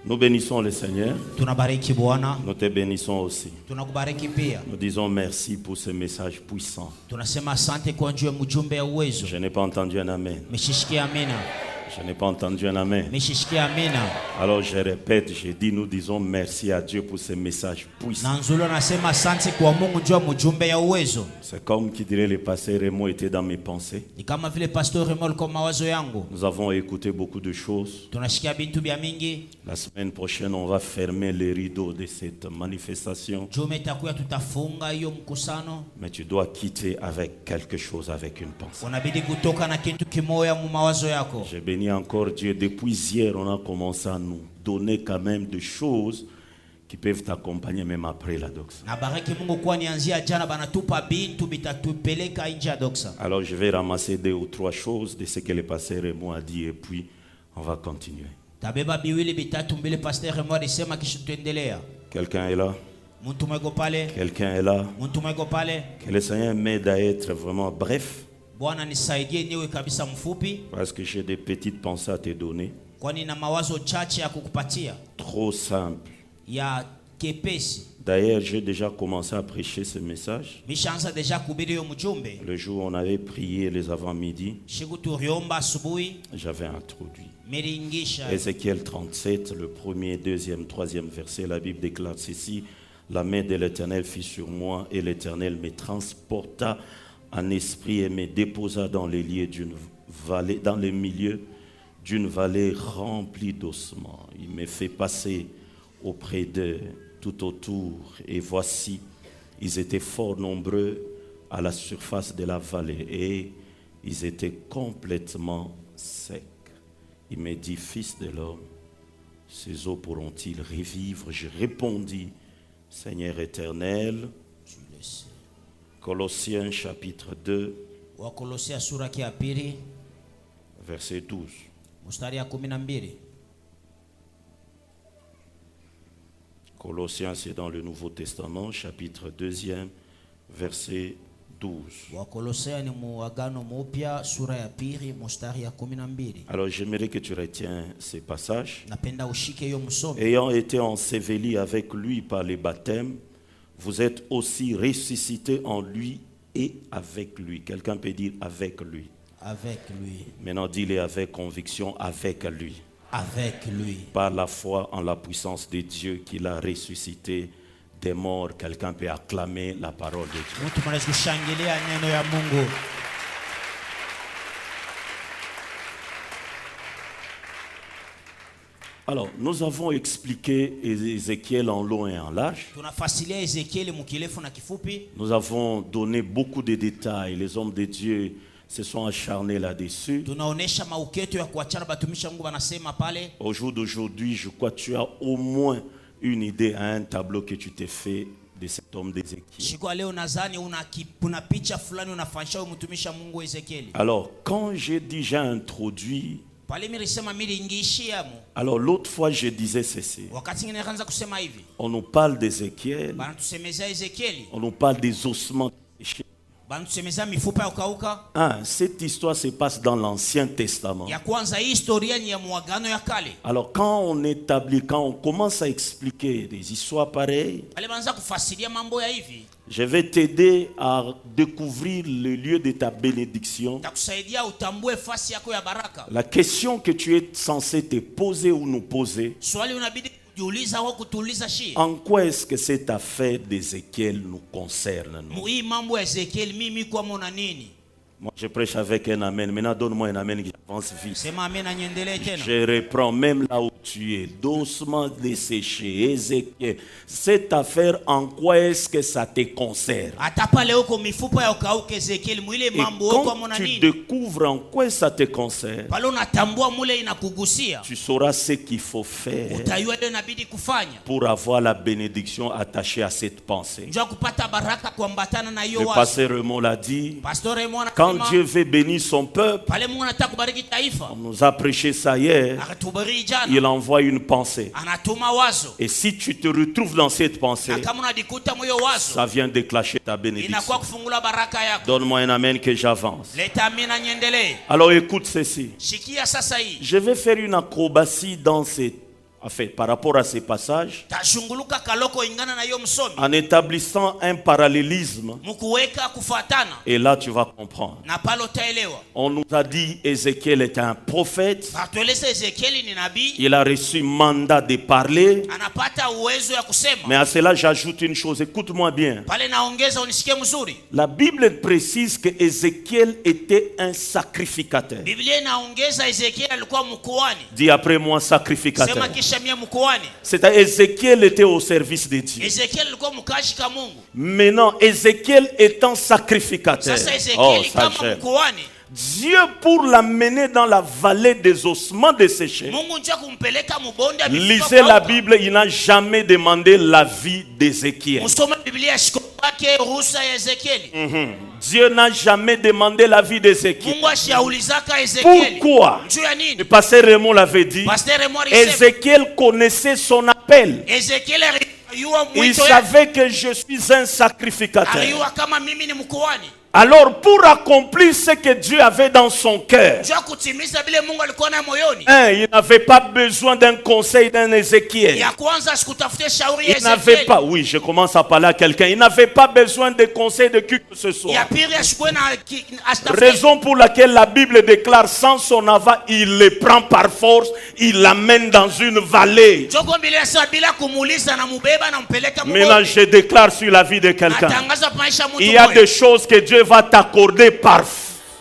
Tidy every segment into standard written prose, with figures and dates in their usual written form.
Nous bénissons le Seigneur. Tunabariki Bwana. Nous te bénissons aussi. Tunakubariki pia. Nous disons merci pour ce message puissant. Tunasema asante kwa njia mjumbe ya uwezo. Je n'ai pas entendu un amen. Mishishikia amina. Je n'ai pas entendu un amen. Mishishikia amina. Alors je répète, je dis, nous disons merci à Dieu pour ce message puissant. Nanzulo nasema asante kwa Mungu njia mjumbe ya uwezo. C'est comme qui dirait le pasteur Raymond était dans mes pensées. Ni kama vile pastor Raymond kwa mawazo yangu. Nous avons écouté beaucoup de choses. Tunashikia bintu bya mingi. La semaine prochaine, on va fermer les rideaux de cette manifestation. Jume itakuwa tutafunga hiyo mkusano. Mais tu dois quitter avec quelque chose, avec une pensée. Unabidi kutoka na kitu kimoya mu mawazo yako. Je bénis encore Dieu. Depuis hier, on a commencé à nous donner quand même des choses qui peuvent t'accompagner même après la doxa. Na bariki Mungu kwa nianzia jana banatupa bintu bitatupeleka nje ya doxa. Alors je vais ramasser 2 ou 3 choses de ce que le pasteur Raymond a dit et puis on va continuer. Tabeba biwili bitatu mbele pastor Raymond alisema kisha tuendelea. Quelqu'un est là? Muntu mwego pale. Quelqu'un est là? Muntu mwego pale. Que le Seigneur m'aide à être vraiment bref. Bwana nisaidie niwe kabisa mfupi. Parce que j'ai des petites pensées à te donner. Kwani na mawazo chache ya kukupatia. Trop simple. Ya kepesi. D'ailleurs, j'ai déjà commencé à prêcher ce message. Mishaanza deja kuhubiri yo mjumbe. Le jour où on avait prié les avant-midi, Siku tuliomba asubuhi. j'avais introduit. Miringisha. Ézéchiel 37, le 1er, 2e, 3e verset, la Bible déclare ceci: la main de l'Éternel fut sur moi et l'Éternel me transporta en esprit et me déposa dans les lieux d'une vallée, dans le milieu d'une vallée remplie d'ossements. Il me fait passer auprès d'eux tout autour, et voici, ils étaient fort nombreux à la surface de la vallée et ils étaient complètement secs. Il me dit: fils de l'homme, ces eaux pourront-ils revivre? Je répondis: Seigneur éternel. Tu le sais. Colossiens chapitre 2, Wakolosia sura ya pili verset 12. mstari ya 12. Colossiens, c'est dans le Nouveau Testament, chapitre 2e, verset 12. Wakolosia ni muagano mupya sura ya pili mstari ya 12. Alors j'aimerais que tu retiens ces passages. Napenda ushike hiyo msomo. Ayant été ensevelis avec lui par les baptêmes, vous êtes aussi ressuscités en lui et avec lui. Quelqu'un peut dire avec lui. Avec lui. Maintenant, dis-le avec conviction: avec lui. Avec lui. Par la foi en la puissance de Dieu qui l'a ressuscité des morts. Quelqu'un peut acclamer la parole de Dieu. Mtu mwanaweza kushangilia neno ya Mungu. Alors, nous avons expliqué Ézéchiel en long et en large. Tunafasilia Ezekieli mkirefu na kifupi. Nous avons donné beaucoup de détails. Les hommes de Dieu se sont acharnés là-dessus. Tunaonesha mauketo ya kuachana batumisha Mungu wanasema pale. Au jour d'aujourd'hui, je crois que tu as au moins une idée à un tableau que tu t'es fait de cet homme d'Ézéchiel. Shiko leo nadhani una picha fulani unafanisha mtumisha Mungu Ezekieli. Alors, quand j'ai déjà introduit, alors l'autre fois je disais ceci: on nous parle d'Ézéchiel, on nous parle des ossements déchets. Cette histoire se passe dans l'Ancien Testament. Alors quand on établit, quand on commence à expliquer des histoires pareilles, je vais t'aider à découvrir le lieu de ta bénédiction. La question que tu es censé te poser ou nous poser: en quoi est-ce que cette affaire d'Ézéchiel nous concerne, nous? Moi, je prêche avec un amen. Maintenant, donne-moi un amen qui avance vite. Je reprends même là où tu es. Doucement desséché, Ézéchiel. Cette affaire, en quoi est-ce que ça te concerne? Et quand tu découvres en quoi ça te concerne, tu sauras ce qu'il faut faire pour avoir la bénédiction attachée à cette pensée. Le pasteur Raymond l'a dit. Quand Dieu veut bénir son peuple, on nous a prêché ça hier, il envoie une pensée. Et si tu te retrouves dans cette pensée, ça vient déclencher ta bénédiction. Donne-moi un amen que j'avance. Alors écoute ceci. Je vais faire une acrobatie dans cette fait, par rapport à ces passages, tashunguluka kaloko ingana na yo msomi en établissant un parallélisme, mukuweka kufuatana et là tu vas comprendre. na pale utaelewa. On nous a dit Ézéchiel est un prophète, Batueleza Ezekieli ni nabii, il a reçu mandat de parler, anapata uwezo ya kusema. mais à cela j'ajoute une chose, écoute-moi bien. Pale naongeza unisikie mzuri. La Bible précise que Ézéchiel était un sacrificateur. Biblia inaongeza Ezekieli alikuwa mkuhani. Dis après moi sacrificateur. Sema kisha mie mkuhani. C'est-à-dire Ézéchiel était au service de Dieu. Ezekieli alikuwa mkashi ka Mungu. Maintenant, Ézéchiel étant sacrificateur. Sasa Ezekieli kama mkuhani, Dieu pour l'amener dans la vallée des ossements desséchés. Mungu njia kumpeleka mubonde ya mifupa Lisez la kauka. Bible, il n'a jamais demandé l'avis d'Ézéchiel. Musome Biblia shiko yake ruhusa ya Ezekieli. Dieu n'a jamais demandé l'avis d'Ézéchiel. Mungu ashaulizaka Ezekieli. Pourquoi? Njoo ya nini? Le pasteur Raymond l'avait dit. Pasteur Raymond alisema Ézéchiel connaissait son appel. Ezekieli aliyua Il mwito yake. savait que je suis un sacrificateur. Aliyua kama mimi ni mkuhani. Alors pour accomplir ce que Dieu avait dans son cœur, Njoo kutimiza bile Mungu alikuwa nayo moyoni. il n'avait pas besoin d'un conseil d'un Ézéchiel. Ya kwanza sikutafutia shauri ya Il n'avait Ezekieli. pas, oui, je commence à parler à quelqu'un. Il n'avait pas besoin de conseils de qui que ce soit. Ya pili ashikwe na astafute. Raison pour laquelle la Bible déclare sans son aval, il le prend par force, il l'amène dans une vallée. Njoo kwa Biblia sasa bila kumuuliza na mubeba na mpeleka Maintenant, mbele. je déclare sur la vie de quelqu'un. Atangaza maisha mtu Il y a mmoja. des choses que Dieu va t'accorder par.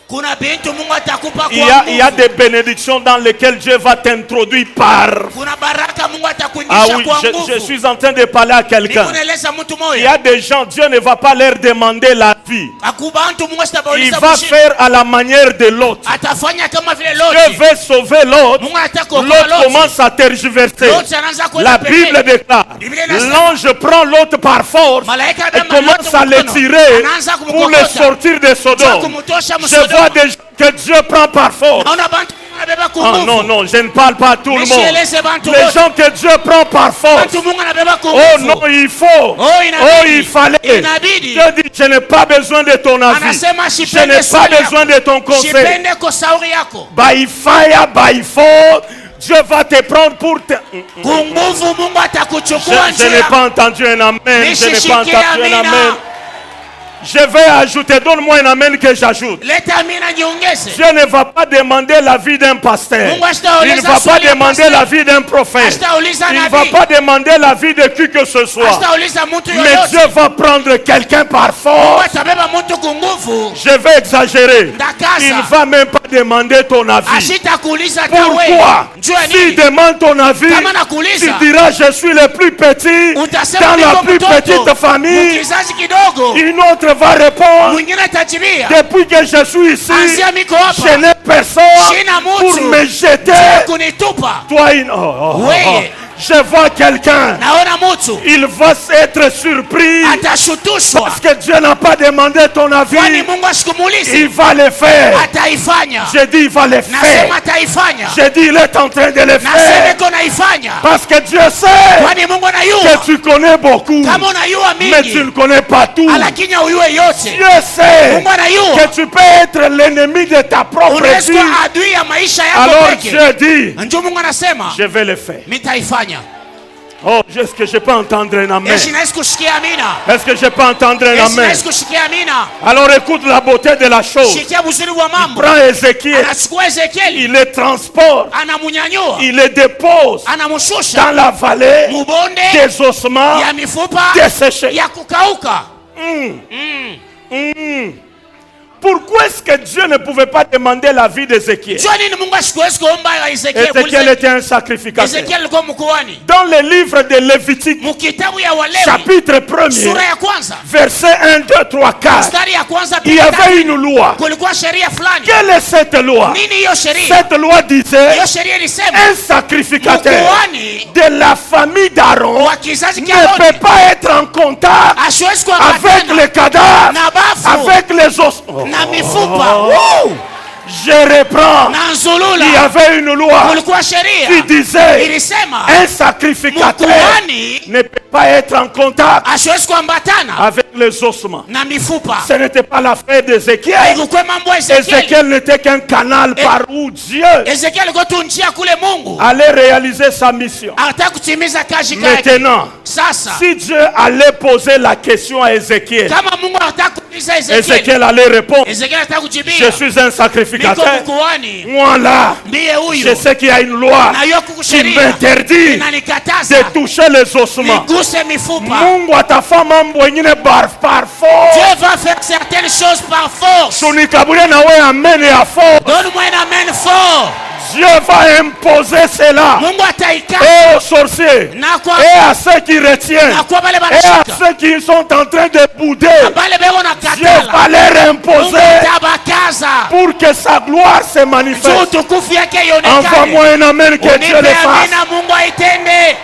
Kuna bintu Mungu atakupa Il kwa y a nguvu. des bénédictions dans lesquelles Dieu va t'introduire par. Kuna baraka Mungu Ah atakuingisha oui, kwa je nguvu. suis en train de parler à quelqu'un. Nikueleza mtu Il y moja. a des gens, Dieu ne va pas leur demander la vie. Akubantu Mungu Il astabauliza va mshindi. faire à la manière de l'autre. Atafanya kama vile Dieu Loti. veut sauver l'autre. Mungu atakokoa L'autre Loti. commence à tergiverser. Loti anaanza kwenda La pembeni. Bible déclare, Biblia inasema, l'ange prend l'autre par force malaika et abeba commence Loti à le mkono. tirer Anaanza pour le kumkokota. sortir de Sodome. Kumtosha Je Sodoma. vois des gens que Dieu prend par force. Naona bantu anabeba kwa Ah nguvu. non, non, je ne parle pas à tout le monde. Nisieleze bantu Les wote. gens que Dieu prend par force. Bantu Mungu anabeba kwa Oh nguvu. non, il faut. inabidi. il fallait. Inabidi. Dieu dit, je n'ai pas besoin de ton avis. Anasema Je shipende n'ai pas swali yako. besoin de ton conseil. Shipende kwa sauri yako. By fire, by force, Dieu va te prendre pour te... Kwa nguvu Mungu atakuchukua Je n'ai njia. pas entendu un amen. Je n'ai pas Nishishikie entendu un amina. amen. Je vais ajouter, donne-moi un amen que j'ajoute. Leta amina niongeze. Dieu ne va pas demander l'avis d'un pasteur. Mungu asitauliza Il ne va pas swali ya demander pastor. l'avis d'un prophète. Asitauliza Il ne nabii. va pas demander l'avis de qui que ce soit. Asitauliza mtu Mais yoyote. Dieu va prendre quelqu'un par Mungu force. atabeba mtu kwa nguvu. Je vais exagérer. Ndakaza. Il ne va même pas demander ton avis. Ashitakuuliza hata wewe. Pourquoi? Njua S'il nini? demande ton avis, Kama nakuuliza. tu diras je suis le plus petit Utasema dans la niko plus mtoto. petite famille. Mkizazi kidogo. Une autre va répondre, Mwingine atajibia. depuis que je suis ici, Anzia miko hapa. je n'ai personne Sina mtu. pour me jeter. Kunitupa. Toi, Weye. je vois quelqu'un, Naona mtu. il va être surpris Atashutushwa. parce que Dieu n'a pas demandé ton Kwani avis. Mungu asikumuulize. Il va le faire. Ataifanya. Je dis il va le Nasema faire. ataifanya. Je dis il est en train de le Nasema faire. iko naifanya. Parce que Dieu sait Kwani Mungu que anayua. tu connais beaucoup, Kama unayua mais tu ne mingi. connais pas tout. Lakini uyue yote. Dieu sait Mungu anayua. que tu peux être l'ennemi de ta propre Unaweza vie. kuwa adui ya maisha yako Alors peke. Dieu dit, Ndio Mungu anasema je vais le faire. nitaifanya. Oh, est-ce que je peux entendre un amen? Yesu naweza kushikia amina. Est-ce que je peux entendre un Yesu amen? naweza kushikia amina. Alors écoute la beauté de la chose. Shikia uzuri wa mambo. Prends Ézéchiel, Anachukua Ezekieli, il le transporte, anamunyanyua, il le dépose anamshusha dans la vallée mubonde des ossements ya mifupa desséchés. ya kukauka. Pourquoi est-ce que Dieu ne pouvait pas demander l'avis d'Ézéchiel? Jua nini Mungu asikuwezi kuomba Ezekieli? Ézéchiel était un sacrificateur. Ezekieli alikuwa mkuhani. Dans le livre de Lévitique, Mkitabu ya Walewi chapitre 1er, sura ya kwanza verset 1, 2, 3, 4, mstari ya kwanza il y avait une loi. kulikuwa sheria fulani. Quelle est cette loi? Nini hiyo sheria? Cette loi disait Hiyo sheria ilisema un sacrificateur mkuhani de la famille d'Aaron wa kizazi ne cha peut Aroni pas être en contact asiwezi avec kuambatana les cadavres, na bafu avec les os. na mifupa. Oh. Je reprends. na Il y nzulula avait une loi kulikuwa sheria qui disait ilisema un sacrificateur mkuhani ne peut pas être en contact asiwezi kuambatana avec les ossements. na mifupa. Ce n'était pas l'affaire d'Ézéchiel. Haikuwa mambo ya Ezekieli. Ézéchiel n'était qu'un canal par où Dieu Ezekieli alikuwa tu njia kule Mungu allait réaliser sa mission. anataka kutimiza kazi yake. Maintenant, Sasa si Dieu allait poser la question à Ézéchiel, kama Mungu anataka kuuliza Ezekieli, Ézéchiel allait répondre, Ezekieli anataka je kujibia, suis un niko sacrificateur. mkuhani, Moi là, ndiye je huyu sais qu'il y a une loi na hiyo kuku qui sheria m'interdit inanikataza de toucher les ossements. niguse mifupa. Mungu atafanya mambo mengine par force. Dieu va faire certaines choses par force. Sunikabulie na wewe amen ya force. Donne-moi un amen fort. Dieu va imposer cela. Mungu ataika Et aux sorciers, na kwa et à ceux qui retiennent, na kwa bale et à banashika ceux qui sont en train de bouder, bale beko na Dieu katala, va leur Mungu imposer atabakaza pour que sa gloire se juu manifeste. utukufu yake ionekane. Envoie-moi un amen que Dieu Unipe le fasse. amina, Mungu aitende.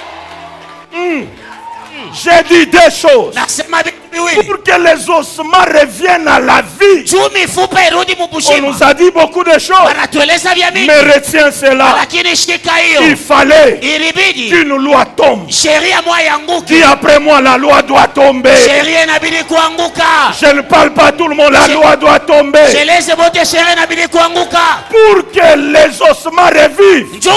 J'ai dit deux choses. Nasema vitu viwili Pour que les ossements reviennent à la vie. juu mifupa irudi On mubuzima. nous a dit beaucoup de choses. Wanatueleza vya mingi, Mais retiens cela. lakini shika Il hiyo, fallait ilibidi qu'une loi tombe. sheria moja yanguke. Dis après moi, la loi doit tomber. Sheria inabidi kuanguka. Je ne parle pas à tout le monde, la loi doit tomber. Sheleze bote, sheria inabidi kuanguka Pour que les ossements revivent, juu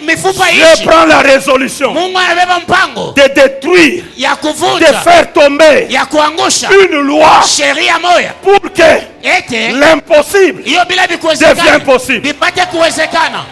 mifupa je ishi. prends la résolution Mungu anabeba mpango de détruire, ya de kuvunja, faire tomber ya kuangusha une loi sheria moja pour que ete l'impossible hiyo bila devient vikuwezekana possible. vipate kuwezekana.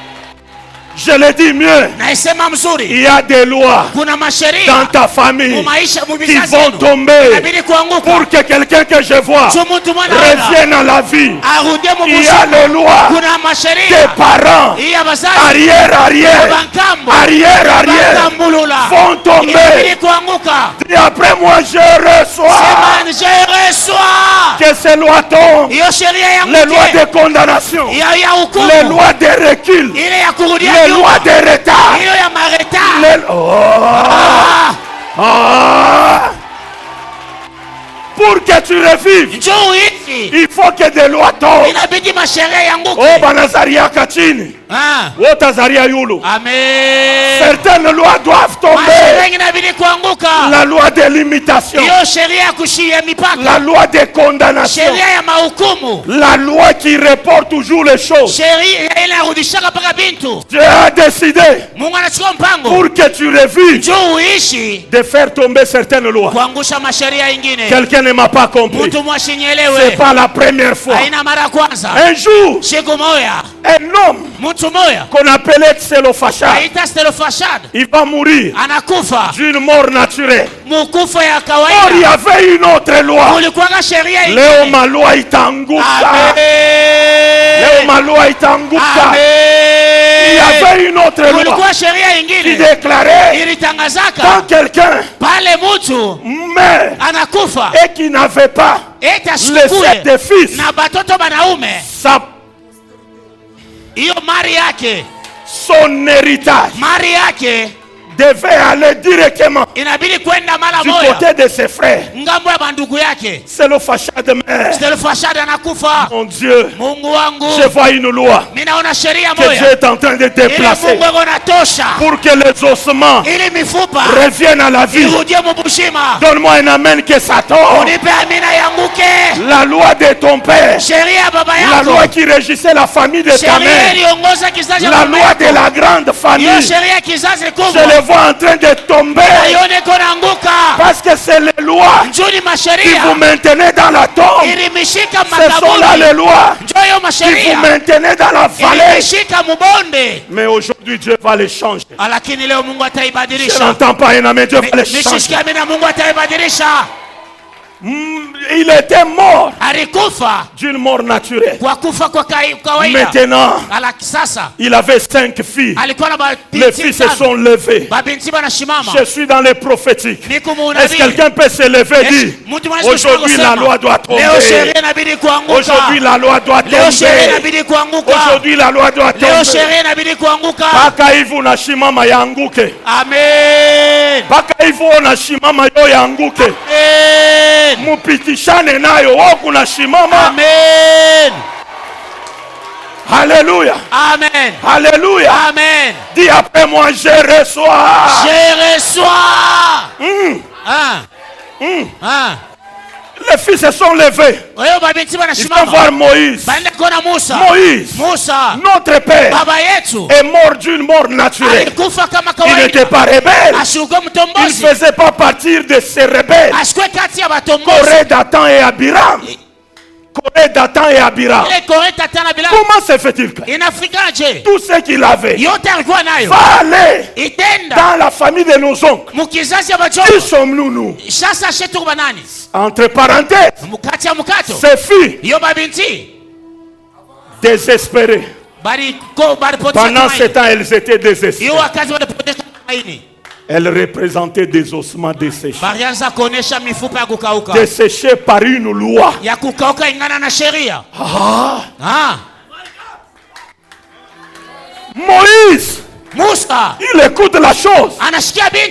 Je le dis mieux, Naisema mzuri, il y a des lois kuna dans masheria ta famille mumaisha qui mubizazi vont yenu tomber inabidi kuanguka pour que quelqu'un que je vois juu mtu mwanaona revienne à la vie. arudie Il y a mubuzima. les lois Kuna des masheria parents, iya bazazi arrière, arrière, bankambo arrière, bakambulula vont tomber. inabidi kuanguka. Et après moi, je reçois Sema je reçois que ces lois tombent. hiyo sheria Les lois yanguke, de condamnation, ya hukumu, les lois de recul, ile ya kurudia les nyuma, lois de retard. hiyo ya mareta. Ah. Pour que tu revives, Njoo hivi il faut que des lois tombent. inabidi masheria Oh, yanguke. banazaria kachini. Oh, tazaria yulu. Amen. Certaines lois doivent tomber. Masheria inabidi kuanguka. La loi de limitation, Hiyo sheria ya kushia mipaka, la loi de condamnation, sheria ya mahukumu, la loi qui reporte toujours les choses. sheria ile inarudishaka mpaka bintu. Dieu a décidé Mungu anachukua mpango pour que tu revives njoo uishi de faire tomber certaines lois. kuangusha masheria ingine. Quelqu'un ne m'a pas compris. Mtu C'est mwashinyelewe, pas la première fois. haina mara ya kwanza. Un jour, Siku moya un homme mtu moya qu'on appelait Tselofashad, aita Stelofashad il va mourir anakufa d'une mort naturelle. mukufa ya Or, il y kawaida. avait une autre loi. Kulikuwanga sheria Leo ingine. maloi itanguka. Leo Amen. maloi itanguka. Il y Amen. avait une autre loi Kulikuwa sheria qui ingine déclarait ilitangazaka quand quelqu'un pale mtu meurt anakufa et qui n'avait pas eti laissé asikukue de fils, na batoto banaume, hiyo mali yake, son héritage mali yake devait aller directement inabidi kwenda mara du moja côté de ses frères. ngambo ya bandugu yake. Tselofashad meurt. Stelofashad anakufa. Mon Dieu, Mungu wangu, je vois une loi mimi naona sheria que Dieu moja est en train de ile déplacer Mungu eko natosha pour que les ossements ili mifupa reviennent à la vie. irudie mubushima. Donne-moi un amen que ça tombe. Unipe amina yanguke. La loi de ton père, Sheria ya baba la loi yako, qui régissait la famille de ta sheria mère, iliongoza kizazi la cha loi baba de yako, la grande hiyo famille, sheria ya kizazi je kubwa les vois en train de tomber aione kona anguka. parce que c'est les lois Njoo ni qui masheria vous maintenez dans la tombe. ilimishika Ce sont là makaburi. les lois Njoo hiyo qui vous masheria maintenez dans la vallée. ilimishika mubonde. Mais aujourd'hui, Dieu va les changer. Lakini leo Mungu Je ataibadilisha. n'entends pas un amen, Dieu va les changer. Nishisikia mimi na Mungu ataibadilisha. Il était mort Alikufa d'une mort naturelle. kwa kufa kwa kawaida. Maintenant, Sasa il avait 5 filles. alikuwa na Les mabinti filles se tano. sont levées. Mabinti banasimama. Je suis dans les prophétiques. Niko Est-ce que muunabii. quelqu'un peut se lever et dire Mtu mwanzo aujourd'hui la loi doit leo sheria tomber. inabidi kuanguka. Aujourd'hui la loi doit Leo sheria tomber. inabidi kuanguka. Aujourd'hui la loi doit Leo tomber. sheria inabidi kuanguka. Paka hivi unashimama yanguke. Amen. Paka hivi unashimama yo yanguke. Amen. Mupitishane nayo wao kunashimama. Amen. Alléluia. Amen. Alléluia. Amen. Dis après moi, je reçois. Je reçois. Les fils se sont levés. Ils vont voir Moïse. Moïse, notre père, est mort d'une mort naturelle. Il n'était pas rebelle. Il ne faisait pas partie de ces rebelles. Corée, Dathan et Abiram. Corée, Dathan et Abiram. Comment se fait-il que tout ce qu'il avait va aller dans la famille de nos oncles? Qui sommes-nous, nous? Entre parenthèses, ces filles désespérées. Pendant ce temps, elles étaient désespérées. Elles représentaient des ossements desséchés. Desséchés par une loi. Moïse, il écoute la chose.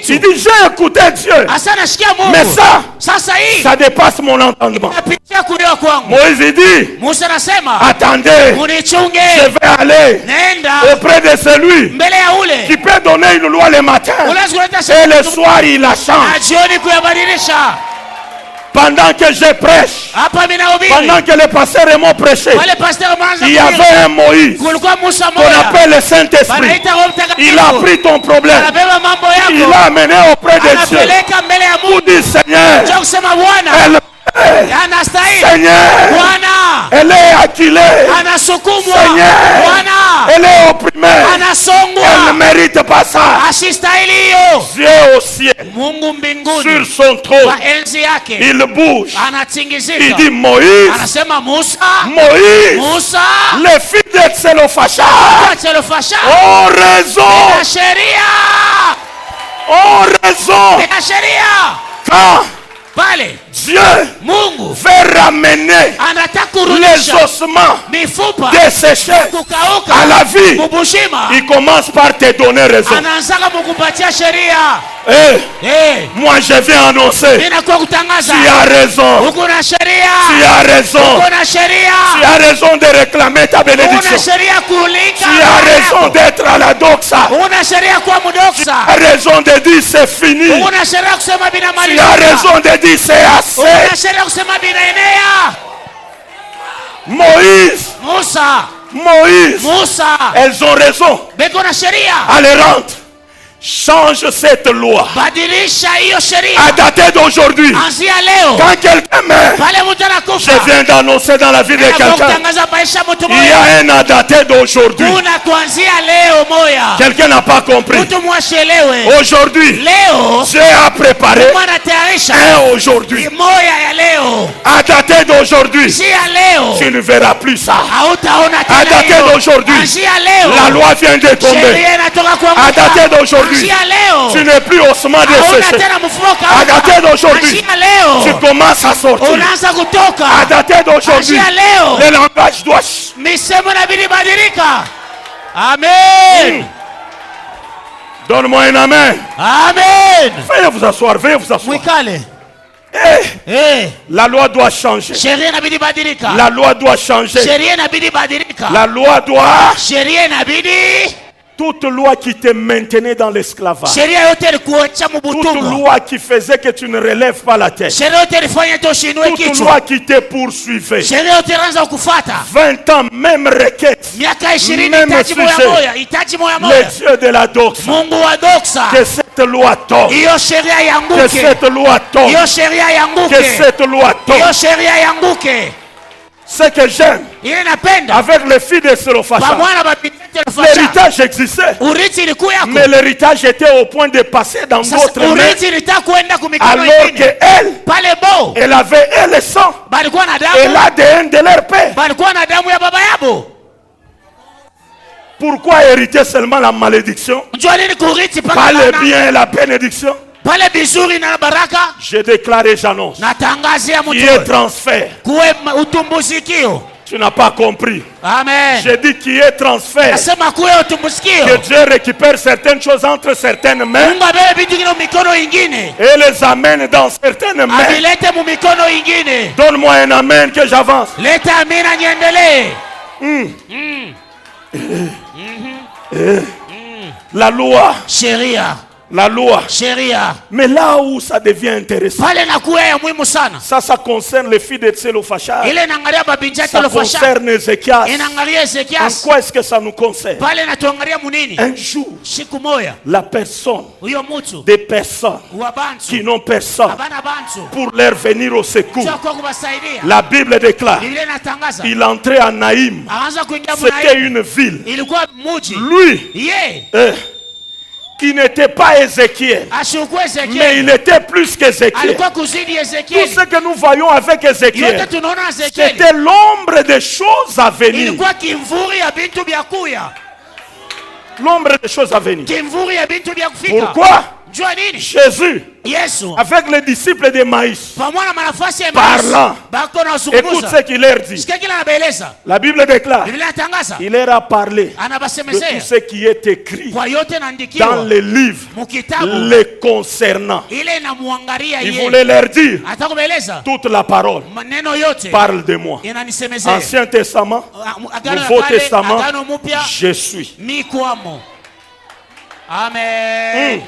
Il dit, j'ai écouté Dieu. Mais ça dépasse mon entendement. Moïse dit, attendez, je vais aller auprès de celui qui peut donner une loi le matin et le soir il la change. Pendant que je prêche, pendant que les pasteurs et moi prêchaient, il y avait un Moïse qu'on appelle le Saint-Esprit. Il a pris ton problème, il l'a amené auprès de Dieu. Vous dites, Seigneur, Seigneur, elle est acculée. Seigneur, elle est opprimée. Elle ne mérite pas ça. Dieu au ciel, sur son trône, il bouge. Il dit, Moïse, Moïse, les filles de Tselophachad ont raison. Ont raison. Quand Dieu veut ramener les ossements desséchés à la vie, il commence par te donner raison. Moi je viens annoncer, tu as raison. Tu as raison. Tu as raison de réclamer ta bénédiction. Tu as raison d'être à la doxa. Tu as raison de dire c'est fini. Tu as raison de dire c'est assez. Moïse, elles ont raison. Allez, rentre. Change cette loi. À dater d'aujourd'hui, quand quelqu'un meurt, je viens d'annoncer dans la vie de quelqu'un, il y a un à dater d'aujourd'hui. Quelqu'un n'a pas compris. Aujourd'hui, Dieu a préparé un aujourd'hui. À dater d'aujourd'hui, tu ne verras plus ça. À dater d'aujourd'hui, la loi vient de tomber. À dater d'aujourd'hui, tu n'es plus osement desséché. À dater d'aujourd'hui, tu commences à sortir. À dater d'aujourd'hui, le langage doit... Amen. Donne-moi un amen. Amen. Veuillez vous asseoir, veuillez vous asseoir. La loi doit changer. La loi doit changer. La loi doit... Toute loi qui te maintenait dans l'esclavage, toute loi qui faisait que tu ne relèves pas la tête, toute loi qui te poursuivait, 20 ans, même requête, même sujet, le Dieu de la doxa, que cette loi tombe, que cette loi tombe, que cette loi tombe. Ce que j'aime avec les filles de Tselophachad, l'héritage existait, mais l'héritage était au point de passer dans d'autres mains, alors qu'elle avait le sang et l'ADN de leur père. Pourquoi hériter seulement la malédiction, pas le bien et la bénédiction? Je déclare et j'annonce qu'il y ait transfert. Tu n'as pas compris. Amen. Je dis qu'il y ait transfert. Que Dieu récupère certaines choses entre certaines mains et les amène dans certaines mains. Donne-moi un amen que j'avance. La loi. sheria, La loi. sheria. Mais là où ça devient intéressant, Pale nakuwa ya muhimu sana. ça concerne les filles de Tselophachad. Ile inaangalia babinti yake Ça Tselofashad. concerne Ézéchias. Inaangalia En Ezekias. quoi est-ce que ça nous concerne? Pale natuangalia munini? Un jour, Siku moja la personne, huyo mtu des personnes wa bantu qui n'ont personne abana bantu pour leur venir au secours. sio kwa kubasaidia. La Bible déclare, Biblia inatangaza il entrait en Naïm. aanza kuingia C'était Munai. une ville. Ilikuwa muji. Lui, Ye qui n'était pas Ézéchiel, ashukue mais il Ezekiel. était plus qu'Ézéchiel. Alikuwa kuzidi Tout Ezekiel. ce que nous voyons avec Yote Ézéchiel, tunaona Ezekiel. c'était l'ombre des choses à venir. Ilikuwa kimvuri ya bintu vya kuya. L'ombre des choses à venir. Kimvuri ya bintu vya kufika. Pourquoi? Jua nini? Jésus, Yesu avec les disciples de Maïs, pamoja na manafasi ya Parlant. bako na écoute ce usungumuza. qu'il leur dit. Sikia kila anabaeleza. La Bible déclare, Biblia inatangaza. il leur a parlé de tout Anabasemezea. ce qui est écrit Kwa yote dans naandikiwa les livres mukitabu les concernant. ile inamuangalia Il yeye. voulait leur dire, Atakubaeleza toute la parole maneno yote parle de moi. inanisemezea. Ancien Testament, Agano la Nouveau Kale, Testament, Agano Mpya, je suis. mi kwamo. Amen.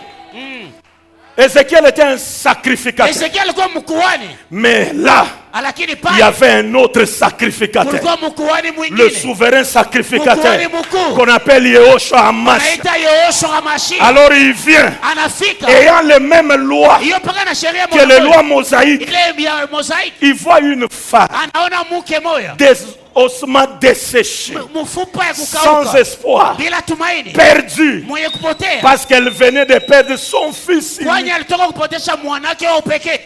Ézéchiel était un sacrificateur. Ezekiel alikuwa mkuhani, Mais là, lakini il y pale avait un autre sacrificateur. kulikuwa mkuhani Le mwingine souverain sacrificateur Mkuhani mkuu. qu'on appelle Yehoshua Hamash. anaita Yoshua Hamashi. Alors il vient Anafika ayant les mêmes lois hiyo mpaka na sheria que les moja lois mosaïques. ile ya mosaiki. Il voit une femme, Anaona mke moya des ossements desséchés, mfupa ya sans kukauka espoir, bila tumaini, perdue, mwenye kupotea, parce qu'elle venait de perdre son fils. kwani alitoka kupotesha mwanake wa upekee.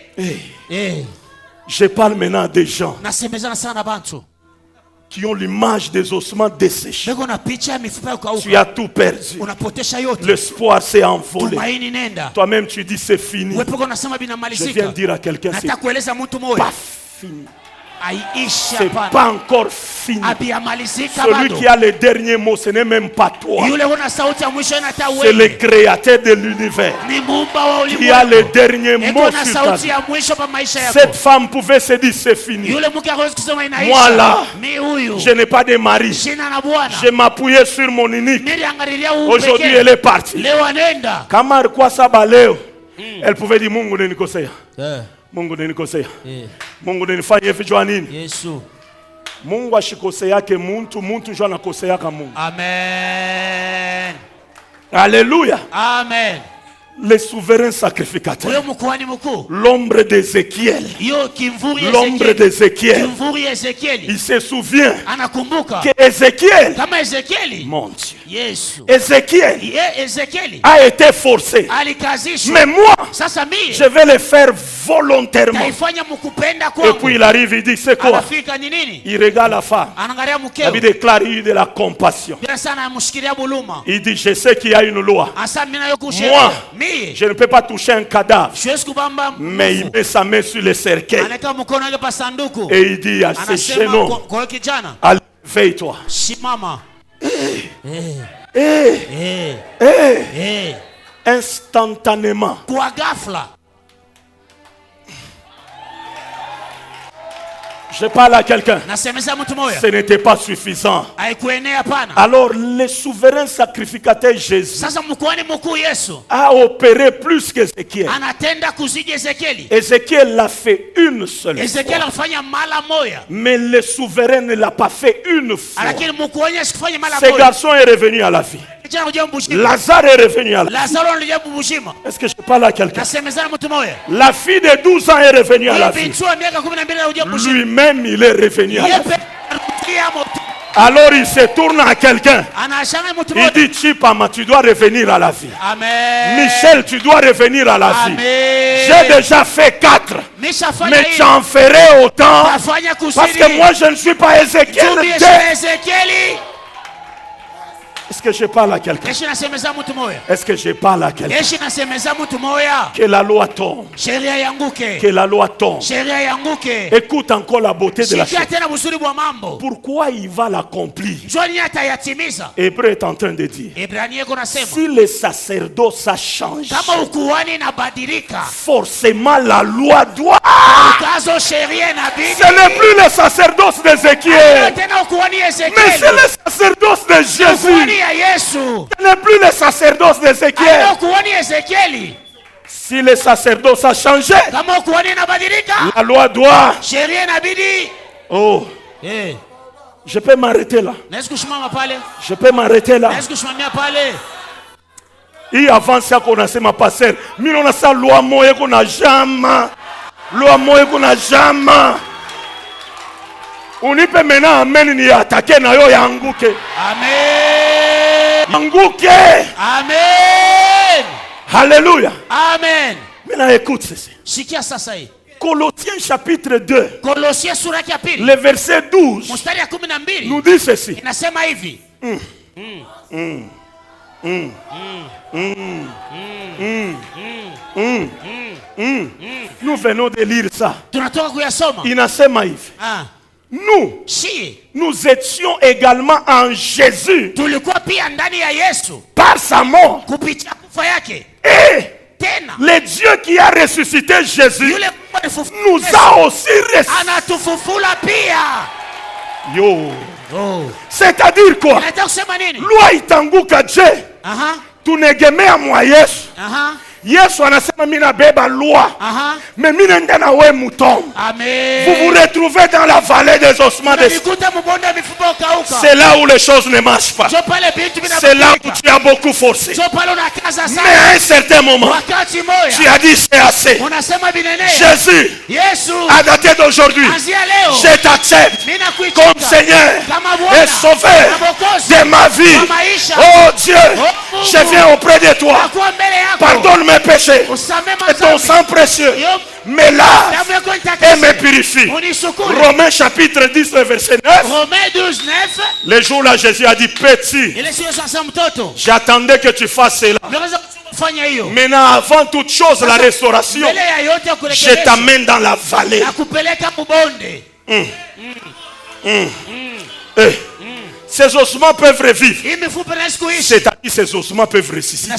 Je parle maintenant des gens Nasemezana sana na bantu qui ont l'image des ossements desséchés. beko na picha ya mifupa ya Tu kukauka, as tout perdu. unapotesha yote, L'espoir s'est envolé. tumaini nenda. Toi-même, tu dis c'est fini. Wewe peko nasema Je viens binamalizika. de dire à quelqu'un, c'est Nataka kueleza mtu moja pas fini. aiisha C'est hapana, pas encore fini. abiamalizika Celui bado. qui a le dernier mot, ce n'est même pas toi. Yule una sauti ya mwisho inata C'est le wewe, créateur de l'univers ni muumba wa qui a le ulimwengu. dernier mot Eko na sur ta sauti vie. ya mwisho pa maisha Cette yako. femme pouvait se dire c'est fini. Yule mke hawezi kusema Moi inaisha. là, Mi huyu je n'ai pas de mari. sina na bwana, Je m'appuyais sur mon unique. niliangalilia huu Aujourd'hui, pekee. elle est partie. Leo anaenda. Kama alikuwa saba leo, elle pouvait dire Mungu unanikosea. Mungu unanikosea. Mungu unanifanya hivi jua nini? Yesu. Mungu ashikoseake muntu, muntu njo anakoseaka Mungu. Amen. Alléluia. Amen. Le souverain sacrificateur. Huyo mkuhani mkuu, L'ombre d'Ézéchiel. hiyo kimvuri ya L'ombre Ezekieli, d'Ézéchiel. kimvuri ya Ezekieli Il se souvient anakumbuka que Ézéchiel, kama Ezekieli, mon Dieu, Yesu, Ézéchiel Ezekieli a été forcé. alikazishwa. Mais moi, Sasa mimi je vais le faire volontairement. taifanya mkupenda Et puis kwangu. il arrive, il dit, c'est quoi? Anafika ni nini? Il regarde la femme. Anaangalia La mkeo, Bible déclare, il y a eu de la compassion. bila sana amshikilia buluma. Il dit, je sais qu'il y a une loi. Asa mimi nayo Moi, kusheria. Mimi je ne peux pas toucher un cadavre. siwezi kubamba Mais il mfu. met sa main sur le cercueil. Anaweka mkono wake pa sanduku. Et il dit à ce Anasema chaînon, kwa hiyo kijana, allez, veille-toi. simama. Instantanément, Kwa ghafla. je parle à quelqu'un. Nasemeza mtu moja. Ce n'était pas suffisant. Haikuenea pana. Alors, le souverain sacrificateur Jésus Sasa mkuhani mkuu Yesu a opéré plus qu'Ézéchiel. anatenda kuzidi Ezekieli. Ézéchiel l'a fait une seule Ezekieli fois. alifanya mara moja, Mais le souverain ne l'a pas fait une fois. lakini mkuhani asikufanya mara Ce moja. garçon est revenu à la vie. Kijana kuja mbushima. Lazare est revenu à la vie. Lazaro alija mbushima. Est-ce que je parle à quelqu'un? Nasemezana mtu moja. La fille de 12 ans est revenue à la vie. Binti wa miaka 12 alija mbushima. Lui-même, il est revenu à la vie. Yepe anarudia moto. Alors il se tourne à quelqu'un. Anashanga mtu Il moja. dit, Chipama, tu dois revenir à la vie. Amen. Michel, tu dois revenir à la vie. Amen. J'ai déjà fait 4. Mishafanya Mais hii. tu en ferais autant. Tafanya kusudi. Parce que moi, je ne suis pas Ézéchiel. Tumisha Ezekieli. Est-ce que je parle à quelqu'un? Yesu nasemeza mtu moya. Est-ce que je parle à quelqu'un? Yesu nasemeza mtu moya. Que la loi tombe. Sheria yanguke. Que la loi tombe. Sheria yanguke. Écoute encore la beauté de la chose. Sikia tena busuri bwa mambo. Pourquoi il va l'accomplir? Joni atayatimiza. Hébreu est en train de dire, Ibrania iko nasema. si le sacerdoce ça change, Kama ukuhani inabadilika. forcément la loi doit. Kazo sheria inabidi. Ce n'est plus le sacerdoce d'Ézéchiel, Tena ukuhani mais Ezekiel. c'est le sacerdoce de Jésus. Ukuhani ya Yesu. Ce n'est plus le sacerdoce d'Ézéchiel. Ukuhani Ezekieli. Si le sacerdoce a changé, Kama ukuhani inabadilika. la loi doit. Sheria inabidi. Oh, je peux m'arrêter là. Naweza kusimama pale. Je peux m'arrêter là. Naweza kusimamia pale. Et avant ça qu'on a fait ma passer, mais on a ça loi moye qu'on a jamais. Loi moye qu'on a jamais. On y peut maintenant amen ni attaquer na yo yanguke. Amen. Yanguke. Amen. Alléluia. Amen. Maintenant écoute ceci. Sikia sasa hii. Colossiens chapitre 2. Kolossia sura ya pili. Le verset 12. Mstari ya 12. Nous dit ceci. Inasema hivi. Nous venons de lire ça. Tunatoka kuyasoma. Inasema hivi. Nous, nous étions également en Jésus. Tulikuwa pia ndani ya Yesu. Par sa mort. Kupitia kufa yake. Et tena le Dieu qui a ressuscité Jésus yule nous a aussi ressuscité. Anatufufula pia. Yo. Oh. C'est-à-dire quoi? Inataka kusema nini? Loi itanguka je. Tunegemea mwa Yesu. Yesu anasema mimi nabeba loi. Mais mimi nenda na wewe mutombo. Amen. Vous vous retrouvez dans la vallée des ossements de C'est là où les choses ne marchent pas. C'est là où tu as beaucoup forcé. Mais à un certain moment, tu as dit c'est assez. Jésus, à dater d'aujourd'hui, je t'accepte comme Seigneur et Sauveur de ma vie. Oh Dieu, je viens auprès de toi. Pardonne mes péchés. Et ton sang précieux me lave et me purifie. Romains chapitre 10 verset 9. Le jour là Jésus a dit petit, j'attendais que tu fasses cela. Maintenant avant toute chose la restauration, je t'amène dans la vallée. Ces ossements peuvent revivre. C'est-à-dire ces ossements peuvent ressusciter.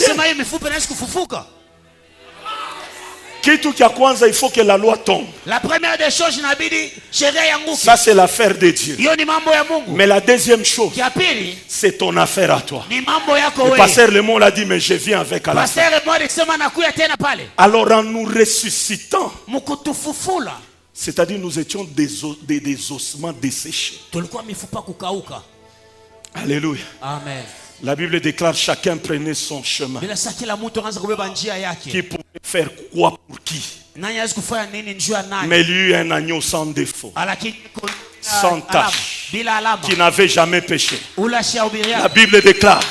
Kitu cha kwanza, il faut que la loi tombe. La première des choses inabidi sheria yanguke. Ça c'est l'affaire de Dieu. Hiyo ni mambo ya Mungu. Mais la deuxième chose, ya pili, c'est ton affaire à toi. Ni mambo yako wewe. Le pasteur Le Mont l'a dit, mais je viens avec à la fin. Pasteur Le Mont alisema nakuya tena pale. Alors en nous ressuscitant, mukutufufula, c'est-à-dire nous étions des ossements desséchés. Tulikuwa mifupa kukauka. Alléluia. Amen. La Bible déclare chacun prenait son chemin. Qui pouvait faire quoi pour qui? Mais lui un agneau sans défaut, sans tache, qui n'avait jamais péché. La Bible déclare,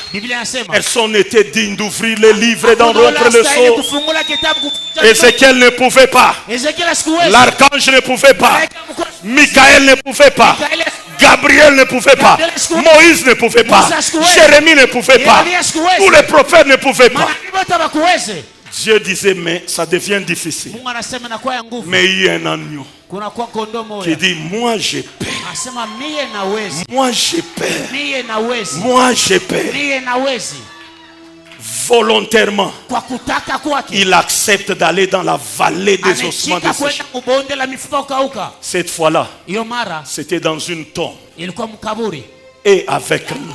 personne n'était digne d'ouvrir le livre et d'en rompre le sceau. Ézéchiel ne pouvait pas. L'archange ne pouvait pas. Michael ne pouvait pas. Gabriel ne pouvait pas. Moïse ne pouvait pas. Jérémie ne pouvait pas. Tous les prophètes ne pouvaient pas. Dieu disait, mais ça devient difficile. Mais il y a un agneau qui dit, moi je paie. Moi je paie. Moi je paie. Volontairement, il accepte d'aller dans la vallée des ossements desséchés. Cette fois-là, c'était dans une tombe. Et avec nous,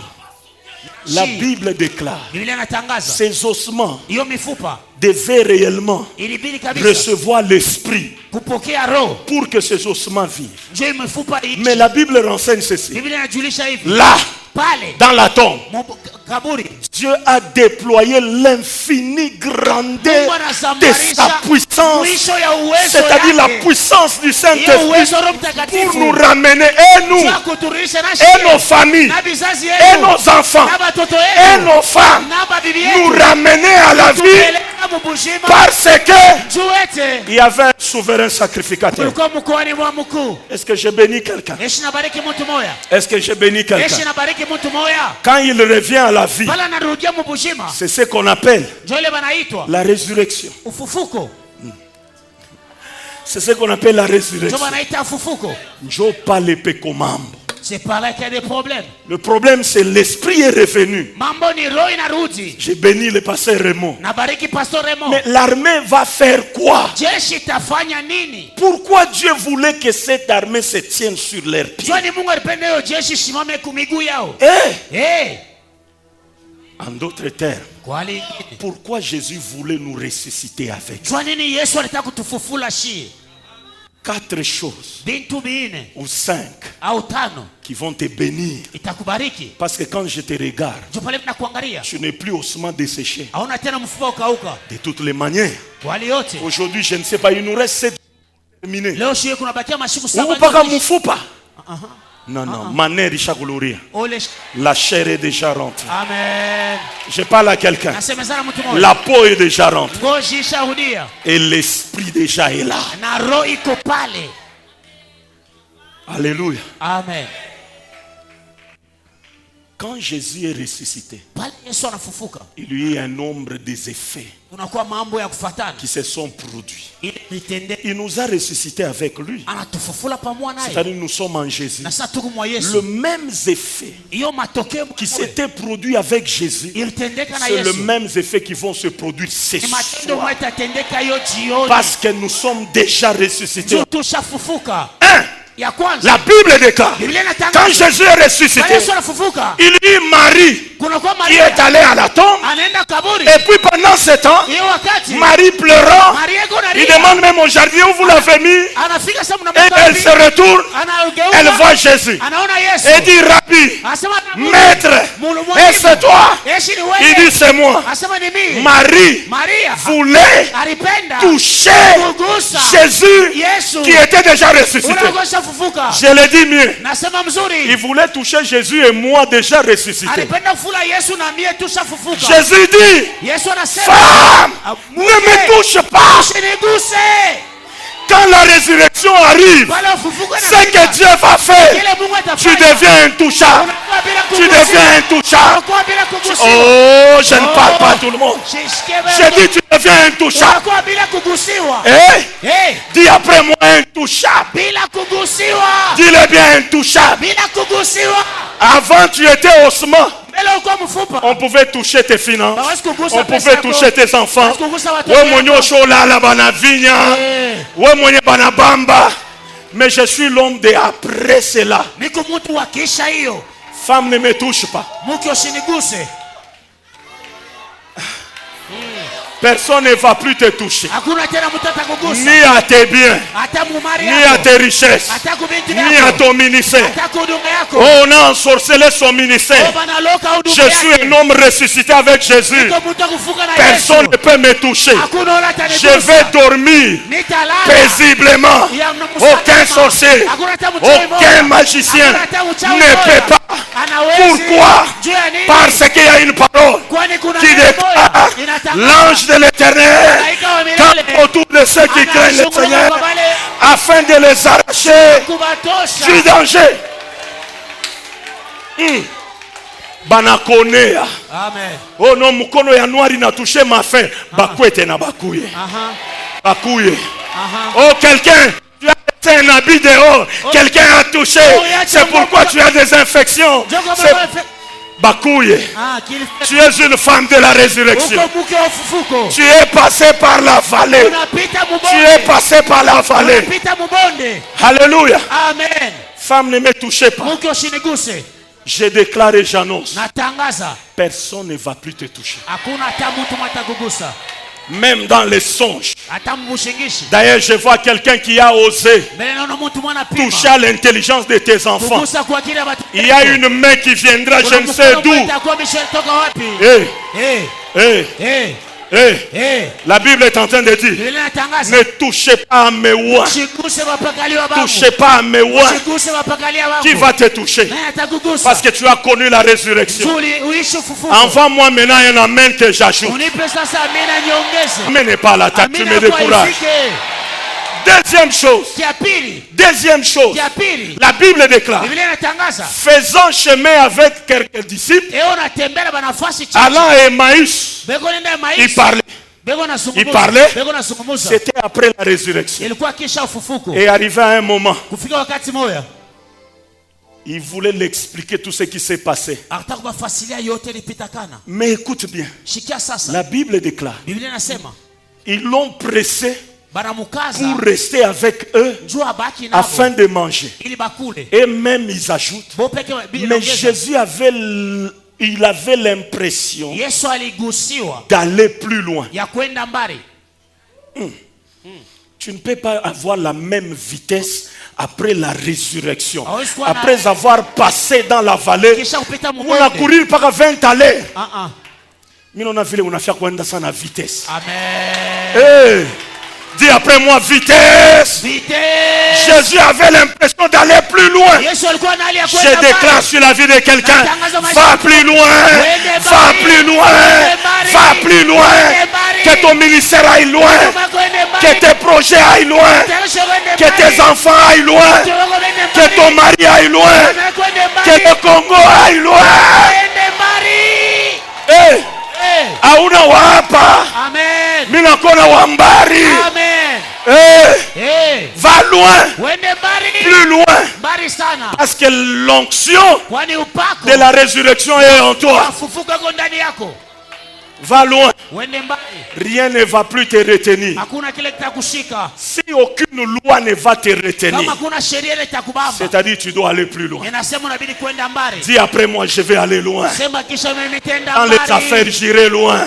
la Bible déclare, ces ossements devaient réellement recevoir l'esprit pour que ces ossements vivent. Mais la Bible renseigne ceci. Là, dans la tombe, Dieu a déployé l'infinie grandeur de sa puissance, c'est-à-dire la puissance du Saint-Esprit pour nous ramener, et nous, et nos familles, et nos enfants, et nos femmes, nous ramener à la vie Parce que Juete. il y avait un souverain sacrificateur. Kulikuwa mkoani mwa mkuu. Est-ce que j'ai béni quelqu'un? Yesu nabariki mtu moya. Est-ce que j'ai béni Yesu quelqu'un? nabariki mtu moya. Quand il revient à la vie, Pala narudia mubujima. c'est ce qu'on appelle Ndio ile banaitwa la résurrection. ufufuko. C'est ce qu'on appelle la Ndio résurrection. banaita ufufuko. Njo pas l'épée commande. C'est par là qu'il y a des problèmes. Le problème, c'est l'esprit est revenu. Mambo ni roho inarudi. J'ai béni le pasteur Raymond. Nabariki Pastor Raymond. Mais l'armée va faire quoi? Jeshi tafanya nini? Pourquoi Dieu voulait que cette armée se tienne sur leurs pieds? Jwani Mungu alipenda hiyo jeshi simame kumiguu yao. Eh? En d'autres termes, Kwa lingine. pourquoi Jésus voulait nous ressusciter avec? Jwani nini Yesu alitaka kutufufula shi? 4 choses Bintu biine ou 5 au tano qui vont te bénir. itakubariki. Parce que quand je te regarde, Ndio pale tunakuangalia. tu n'es plus osement desséché. Hauna tena mfupa ukauka. De toutes les manières. Kwa yote. Aujourd'hui, je ne sais pas, il nous reste 7 terminés. Leo shie kuna bakia mashiku Ou saba. pas mufupa. Non, non, maner Richagoulouria. Ole. La chair est déjà rentrée. Amen. Je parle à quelqu'un. Nasemezana mtu mmoja. La peau est déjà rentrée. Ngozi shahudia. Et l'esprit déjà est là. Na roho iko pale. Alléluia. Amen. Quand Jésus est ressuscité, Pale Yesu anafufuka. il y a eu un nombre des effets Kunakuwa mambo ya kufuatana. qui se sont produits. Ili nitende. Il nous a ressuscités avec lui. Anatufufula pamoja naye. C'est-à-dire nous sommes en Jésus. Na sasa tuko mwa Yesu. Le même effet Hiyo matokeo qui s'était produit avec Jésus, ilitendeka na c'est le Yesu. même effet qui vont se produire ce Ni matendo soir. yatatendeka hiyo jioni. Parce que nous sommes déjà ressuscités. Juu tushafufuka. Un, Ya kwanza. la Bible déclare, Biblia quand inatangaza. Jésus est ressuscité, Pale Yesu anafufuka. il y eut Marie Kunakuwa qui Maria. est allée à la tombe. Anaenda kaburi. Et puis pendant ce temps, Hiyo wakati. Marie pleurant, Maria iko il nalia. demande même au jardinier où vous l'avez mis. Anafika sasa Et mnamweka. elle se retourne, Anageuka. elle voit Jésus. Anaona Yesu. Et dit, Rabbi, Asema Maître, et c'est toi? Yesu ni Il wewe. dit, c'est moi. Asema ni mimi. Marie Maria voulait alipenda toucher kugusa Jésus Yesu. qui était déjà ressuscité. Unakosa fufuka. Je le dis mieux. Nasema mzuri. Il voulait toucher Jésus et moi déjà ressuscité. Alipenda kufula Yesu na mie tushafufuka. Jésus dit, Yesu anasema femme, ne me touche pas. usiniguse. Quand la résurrection arrive, Pale ufufuko ce que Dieu va faire, kile Mungu tu atafanya. deviens intouchable. Unakuwa bila Tu kugusiwa. deviens intouchable. Unakuwa bila kugusiwa. Oh, je ne parle pas à tout le monde. Je dis, tu deviens intouchable. Unakuwa bila kugusiwa. Eh? Eh, Dis après moi, intouchable. bila kugusiwa. Dis-le bien, intouchable. Bila kugusiwa. Avant, tu étais osement. Mbele uko mfupa. On pouvait toucher tes finances. Hawezi kugusa On pesa pouvait yako. toucher tes enfants. Hawezi kugusa watoto Ouais, wako. monyo sholala banavinya. Eh, Ouais, monyo banabamba. Mais je suis l'homme de après cela. niko mtu wa kisha hiyo. Femme, ne me touche pas. Mke usiniguse. Personne ne va plus te toucher. Hakuna tena mtu atakugusa. Ni à tes biens, Hata mumari ni à yako. tes richesses, Hata kubinti ni à yako. ton ministère. Hata kuhuduma yako. Oh, on a ensorcelé son ministère. Bana loka huduma Je suis un homme ressuscité avec Jésus. Niko mtu akufuka na Personne Yesu. ne peut me toucher. Hakuna wala Je atanigusa. vais dormir Nitalala. paisiblement. Ya mnamusalama. Aucun sorcier, Hakuna hata mchawi mmoja. aucun magicien Hakuna hata mchawi ne mmoja. peut pas. Anawezi. Pourquoi? Juu ya nini? Parce qu'il y a une parole Kwani kuna qui neno déclare moja inatangaza. l'ange de l'éternel Malaika wa milele. campe autour de ceux qui craignent le Anazunguka Seigneur kwa wale afin de les arracher kubatosha. du danger. Banakonea. Amen. Oh non, mukono ya noir inatouché ma faim. Bakwete na bakuye. Aha. Bakuye. Aha. Oh, quelqu'un, tu as laissé un habit dehors. Quelqu'un a touché. C'est pourquoi tu as des infections. C'est Bakouye. Ah, qu'il Tu es une femme de la résurrection. uko mke wa ufufuko. Tu es passé par la vallée. Unapita Tu es mubonde. passé par la vallée. Unapita mubonde. Alléluia. Amen. Femme, ne me touchez pas. Mke usiniguse. Je déclare et j'annonce. Natangaza. Personne ne va plus te toucher. Hakuna hata mtu matakugusa. Même dans les songes. Hata mbushingishi. D'ailleurs, je vois quelqu'un qui a osé Mbele naona mtu mwana pima. toucher à l'intelligence de tes enfants. Kugusa kwa kile watu. Il y a une main qui viendra, je ne sais d'où. Itakuwa mishatoka wapi? Hey, Eh. hey, Eh. La Bible est en train de dire, ne touchez pas à mes oies. Touchez pas à mes oies. Qui va te toucher? Parce que tu as connu la résurrection. Envoie-moi maintenant un amen que j'ajoute. Mais n'est pas la tête, tu me décourages. Deuxième chose, la Bible déclare, faisant chemin avec quelques disciples, allant à Emmaüs, il parlait, c'était après la résurrection. Et arrivé à un moment, il voulait l'expliquer tout ce qui s'est passé. Mais écoute bien, la Bible déclare, ils l'ont pressé pour rester avec eux afin de manger. Et même ils ajoutent, mais Jésus avait l'impression d'aller plus loin. Tu ne peux pas avoir la même vitesse après la résurrection. Après avoir passé dans la vallée, on a couru par 20 à l'heure. Mais on a vu, on a fait quoi dans la vitesse. Amen. Dis après moi, vitesse. Jésus avait l'impression d'aller plus loin. Je déclare sur la vie de quelqu'un, va plus loin, va plus loin, va plus loin. Que ton ministère aille loin, que tes projets aillent loin, que tes enfants aillent loin, que ton mari aille loin, que le Congo aille loin. Auna wapa. Amen. Mina kona wambari. Amen. Va loin. Plus loin. Parce que l'onction de la résurrection est en toi. Va loin. Rien ne va plus te retenir. Si aucune loi ne va te retenir, c'est-à-dire tu dois aller plus loin. Dis après moi, je vais aller loin. Dans les affaires, j'irai loin.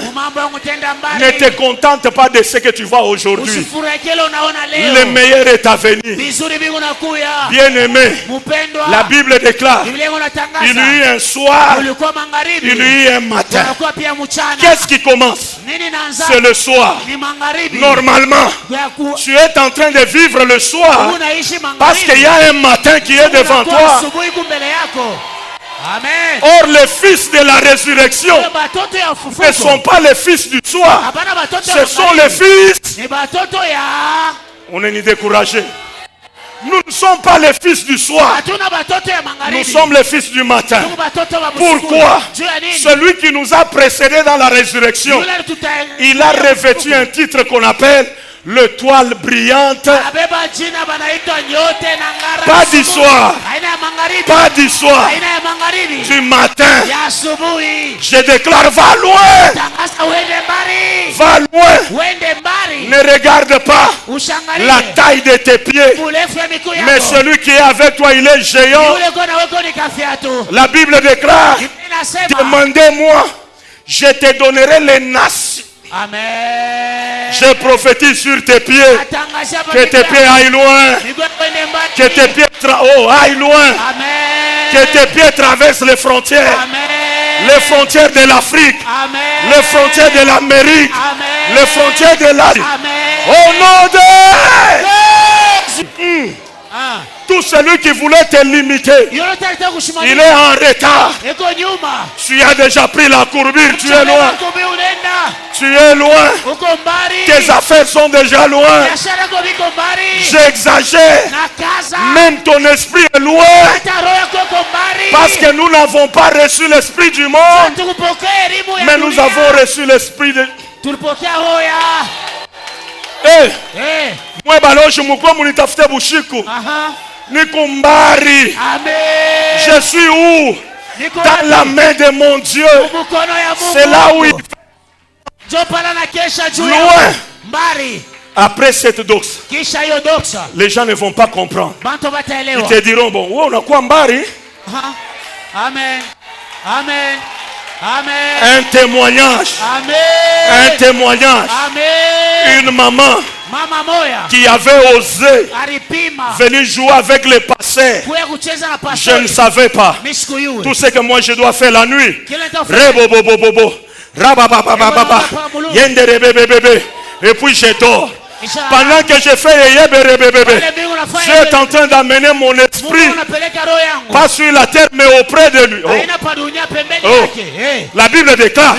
Ne te contente pas de ce que tu vois aujourd'hui. Le meilleur est à venir. Bien-aimé, la Bible déclare, il y eut un soir, il y eut un matin. Qu'est-ce qui commence? C'est le soir. Normalement, tu es en train de vivre le soir parce qu'il y a un matin qui est devant toi. Amen. Or, les fils de la résurrection ne sont pas les fils du soir. Ce sont les fils. On est ni découragé. Nous ne sommes pas les fils du soir. Nous sommes les fils du matin. Pourquoi? Celui qui nous a précédés dans la résurrection, il a revêtu un titre qu'on appelle le toile brillante. Pas du soir. Pas du soir. Du matin. Je déclare, va loin. Va loin. Ne regarde pas la taille de tes pieds. Mais celui qui est avec toi, il est géant. La Bible déclare, demandez-moi, je te donnerai les nations. Amen. Je prophétise sur tes pieds. Que tes pieds aillent loin. Que tes pieds aillent loin. Amen. Que tes pieds traversent les frontières. Amen. Les frontières de l'Afrique. Les frontières de l'Amérique. Les frontières de l'Asie. Au nom de tout celui qui voulait te limiter, il est en retard. Tu as déjà pris la courbure, tu es loin. Tu es loin. Tes affaires sont déjà loin. J'exagère. Même ton esprit est loin. Parce que nous n'avons pas reçu l'esprit du monde, mais nous avons reçu l'esprit de... Moi baloche mukwa munitafute bushiku. Nikumbari. Je suis où? Dans la main de mon Dieu. C'est là où il loin. Après cette doxa, les gens ne vont pas comprendre. Ils te diront, bon, on a quoi mbari? Amen. Amen. Amen. Un témoignage. Amen. Un témoignage. Amen. Une maman qui avait osé venir jouer avec les pasteurs. Je ne savais pas tout ce que moi je dois faire la nuit. Rabababababa. Yenderebebebebe. Et puis je dors. Pendant que je fais Dieu est en train d'amener mon esprit, pas sur la terre, mais auprès de lui. La Bible déclare,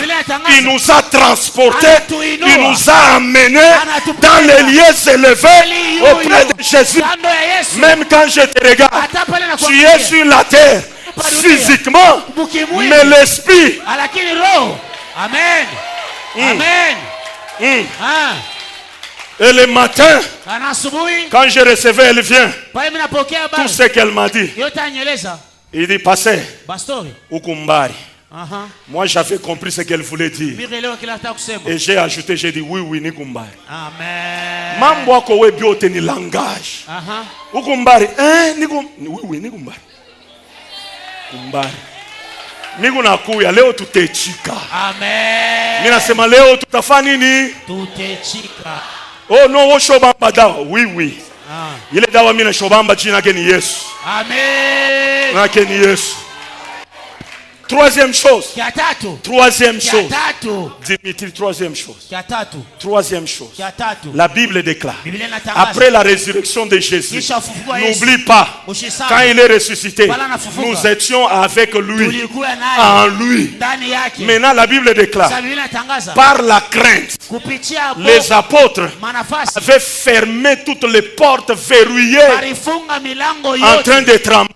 il nous a transportés, il nous a amenés dans les lieux élevés auprès de Jésus. Même quand je te regarde, tu es sur la terre physiquement, mais l'esprit. Amen. Amen. Et le matin, quand je recevais, elle vient. Tout ce qu'elle m'a dit. Il dit, passez. Ukumbari. Moi, j'avais compris ce qu'elle voulait dire. Et j'ai ajouté, j'ai dit, oui, Nikumbari. Amen. Mambo kowe biote ni langage. Ukumbari. Oui, Nikumbari. Kumbari. Niku nakuya leo tutechika. Amen. Mina sema leo tutafanya nini? Tutechika. Oh no, wo shobamba dawa. Oui. Ile dawa mina shobamba jina yake ni Yesu. Amen. Yake ni Yesu. Troisième chose. Dimitri, troisième chose. La Bible déclare, après la résurrection de Jésus, n'oublie pas, quand il est ressuscité, nous étions avec lui, en lui. Maintenant, la Bible déclare, par la crainte, les apôtres avaient fermé toutes les portes verrouillées, en train de trembler.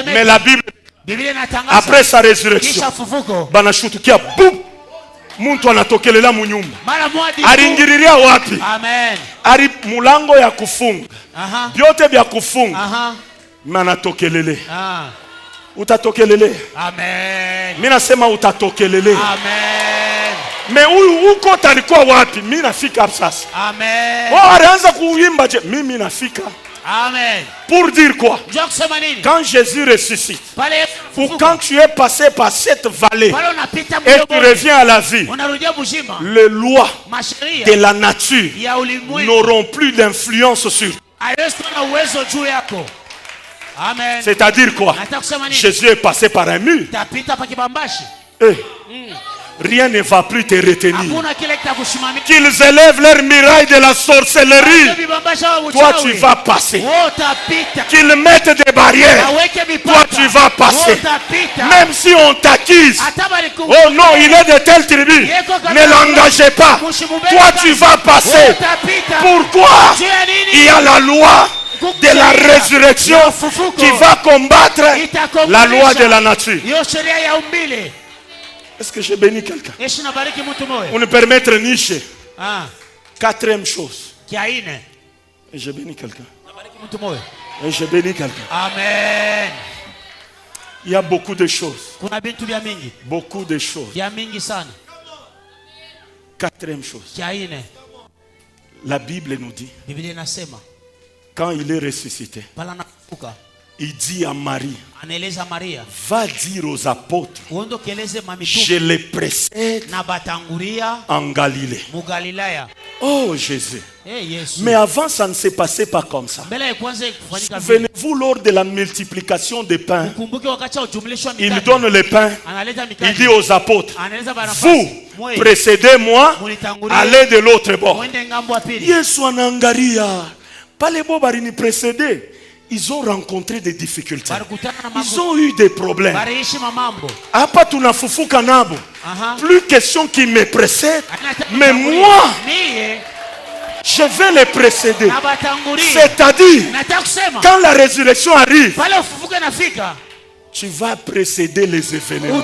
Mais la Bible, après sa résurrection, banashutukia boum, muntu anatokelela munyumba. Aringiriria wapi? Ari mulango ya kufunga. Byote bya kufunga. Manatokelele. Utatokelele. Amen. Mina sema utatokelele. Amen. Me huyu uko talikuwa wapi? Mimi nafika sasa. Amen. Wao alianza kuimba je? Mimi nafika. Amen. Pour dire quoi? Quand Jésus ressuscite, ou quand tu es passé par cette vallée et tu reviens à la vie, les lois de la nature n'auront plus d'influence sur toi. C'est-à-dire quoi? Jésus est passé par un mur. Rien ne va plus te retenir. Qu'ils élèvent leur muraille de la sorcellerie, toi tu vas passer. Qu'ils mettent des barrières, toi tu vas passer. Même si on t'accuse, oh non, il est de telle tribu, ne l'engagez pas. Toi tu vas passer. Pourquoi? Il y a la loi de la résurrection qui va combattre la loi de la nature. Est-ce que j'ai béni quelqu'un? On nous permettre niche. Quatrième chose. Et j'ai béni quelqu'un. Et j'ai béni quelqu'un. Amen. Il y a beaucoup de choses. Beaucoup de choses. Quatrième chose. La Bible nous dit, quand il est ressuscité, il dit à Marie, va dire aux apôtres, je les précède en Galilée. Oh Jésus. Mais avant, ça ne s'est passé pas comme ça. Souvenez-vous, lors de la multiplication des pains, il donne le pain, il dit aux apôtres, vous précédez-moi, allez de l'autre bord. Yesu anangaria, pas les bobari ni précédés. Ils ont rencontré des difficultés. Ils ont eu des problèmes. Plus question qu'ils me précèdent, mais moi, je vais les précéder. C'est-à-dire, quand la résurrection arrive, tu vas précéder les événements.